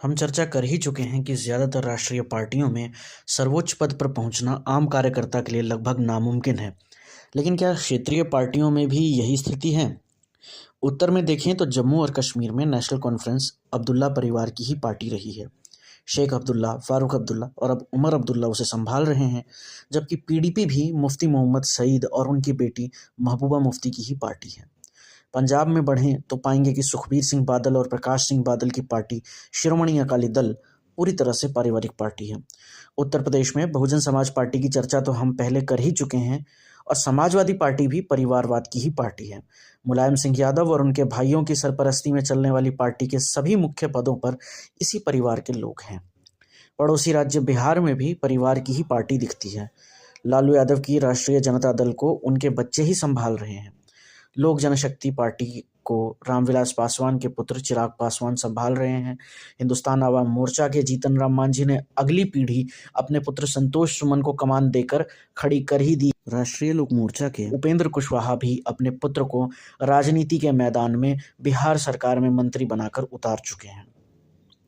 हम चर्चा कर ही चुके हैं कि ज़्यादातर राष्ट्रीय पार्टियों में सर्वोच्च पद पर पहुंचना आम कार्यकर्ता के लिए लगभग नामुमकिन है। लेकिन क्या क्षेत्रीय पार्टियों में भी यही स्थिति है? उत्तर में देखें तो जम्मू और कश्मीर में नेशनल कॉन्फ्रेंस अब्दुल्ला परिवार की ही पार्टी रही है। शेख अब्दुल्ला, फारूक अब्दुल्ला और अब उमर अब्दुल्ला उसे संभाल रहे हैं, जबकि पीडीपी भी मुफ्ती मोहम्मद सईद और उनकी बेटी महबूबा मुफ्ती की ही पार्टी है। पंजाब में बढ़ें तो पाएंगे कि सुखबीर सिंह बादल और प्रकाश सिंह बादल की पार्टी शिरोमणि अकाली दल पूरी तरह से पारिवारिक पार्टी है। उत्तर प्रदेश में बहुजन समाज पार्टी की चर्चा तो हम पहले कर ही चुके हैं, और समाजवादी पार्टी भी परिवारवाद की ही पार्टी है। मुलायम सिंह यादव और उनके भाइयों की सरपरस्ती में चलने वाली पार्टी के सभी मुख्य पदों पर इसी परिवार के लोग हैं। पड़ोसी राज्य बिहार में भी परिवार की ही पार्टी दिखती है। लालू यादव की राष्ट्रीय जनता दल को उनके बच्चे ही संभाल रहे हैं। लोक जनशक्ति पार्टी को रामविलास पासवान के पुत्र चिराग पासवान संभाल रहे हैं। हिंदुस्तान आवाम मोर्चा के जीतन राम मांझी ने अगली पीढ़ी अपने पुत्र संतोष सुमन को कमान देकर खड़ी कर ही दी। राष्ट्रीय लोक मोर्चा के उपेंद्र कुशवाहा भी अपने पुत्र को राजनीति के मैदान में बिहार सरकार में मंत्री बनाकर उतार चुके हैं।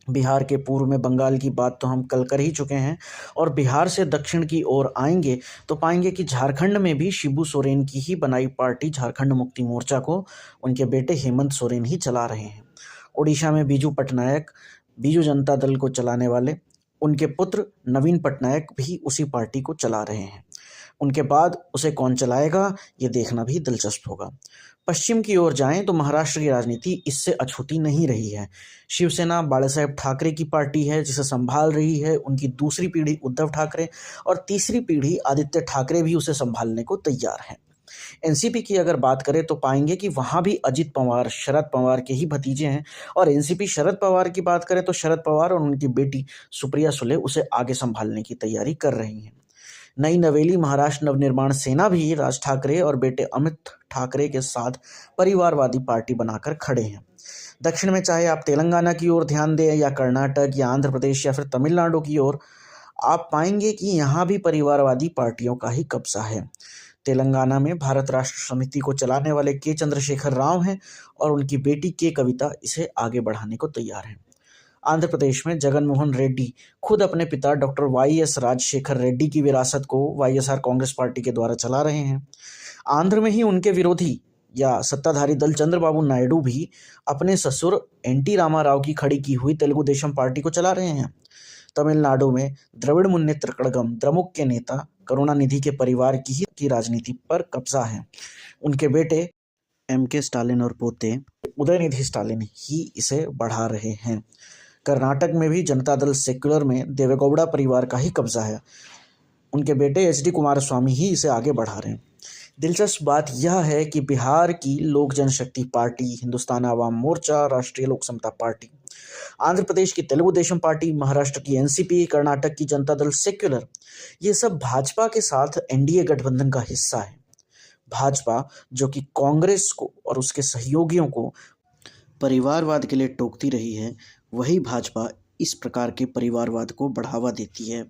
बिहार के पूर्व में बंगाल की बात तो हम कल कर ही चुके हैं, और बिहार से दक्षिण की ओर आएंगे तो पाएंगे कि झारखंड में भी शिबू सोरेन की ही बनाई पार्टी झारखंड मुक्ति मोर्चा को उनके बेटे हेमंत सोरेन ही चला रहे हैं। उड़ीसा में बीजू पटनायक बीजू जनता दल को चलाने वाले उनके पुत्र नवीन पटनायक भी उसी पार्टी को चला रहे हैं। उनके बाद उसे कौन चलाएगा, ये देखना भी दिलचस्प होगा। पश्चिम की ओर जाएं तो महाराष्ट्र की राजनीति इससे अछूती नहीं रही है। शिवसेना बाळासाहेब ठाकरे की पार्टी है, जिसे संभाल रही है उनकी दूसरी पीढ़ी उद्धव ठाकरे, और तीसरी पीढ़ी आदित्य ठाकरे भी उसे संभालने को तैयार है। एनसीपी की अगर बात करें तो पाएंगे कि वहां भी अजित पवार शरद पवार के ही भतीजे हैं, और एनसीपी शरद पवार की बात करें तो शरद पवार और उनकी बेटी सुप्रिया सुले उसे आगे संभालने की तैयारी कर रही हैं। नई नवेली महाराष्ट्र नवनिर्माण सेना भी राज ठाकरे और बेटे अमित ठाकरे के साथ परिवारवादी पार्टी बनाकर खड़े हैं। दक्षिण में चाहे आप तेलंगाना की ओर ध्यान दें या कर्नाटक या आंध्र प्रदेश या फिर तमिलनाडु की ओर, आप पाएंगे कि यहाँ भी परिवारवादी पार्टियों का ही कब्जा है। तेलंगाना में भारत राष्ट्र समिति को चलाने वाले के चंद्रशेखर राव हैं, और उनकी बेटी के कविता इसे आगे बढ़ाने को तैयार है। आंध्र प्रदेश में जगन मोहन रेड्डी खुद अपने पिता डॉक्टर वाईएस राजशेखर रेड्डी की विरासत को वाईएसआर कांग्रेस पार्टी के द्वारा चला रहे हैं। आंध्र में ही उनके विरोधी या सत्ताधारी दल चंद्रबाबू नायडू भी अपने ससुर एनटी रामाराव की खड़ी की हुई तेलुगु देशम पार्टी को चला रहे हैं। तमिलनाडु में द्रविड़ मुन्नेत्र कड़गम द्रमुक के नेता करुणानिधि के परिवार की राजनीति पर कब्जा है। उनके बेटे एमके स्टालिन और पोते उदयनिधि स्टालिन ही इसे बढ़ा रहे हैं। कर्नाटक में भी जनता दल सेक्युलर में देवेगौड़ा परिवार का ही कब्जा है। उनके बेटे एचडी कुमारस्वामी ही इसे आगे बढ़ा रहे हैं। दिलचस्प बात यह है कि बिहार की लोक जनशक्ति पार्टी, हिंदुस्तान आवाम मोर्चा, राष्ट्रीय लोक समता पार्टी, आंध्र प्रदेश की तेलुगु देशम पार्टी, महाराष्ट्र की एनसीपी, कर्नाटक की जनता दल सेक्युलर, ये सब भाजपा के साथ एनडीए गठबंधन का हिस्सा है। भाजपा जो कि कांग्रेस को और उसके सहयोगियों को परिवारवाद के लिए टोकती रही है, वही भाजपा इस प्रकार के परिवारवाद को बढ़ावा देती है।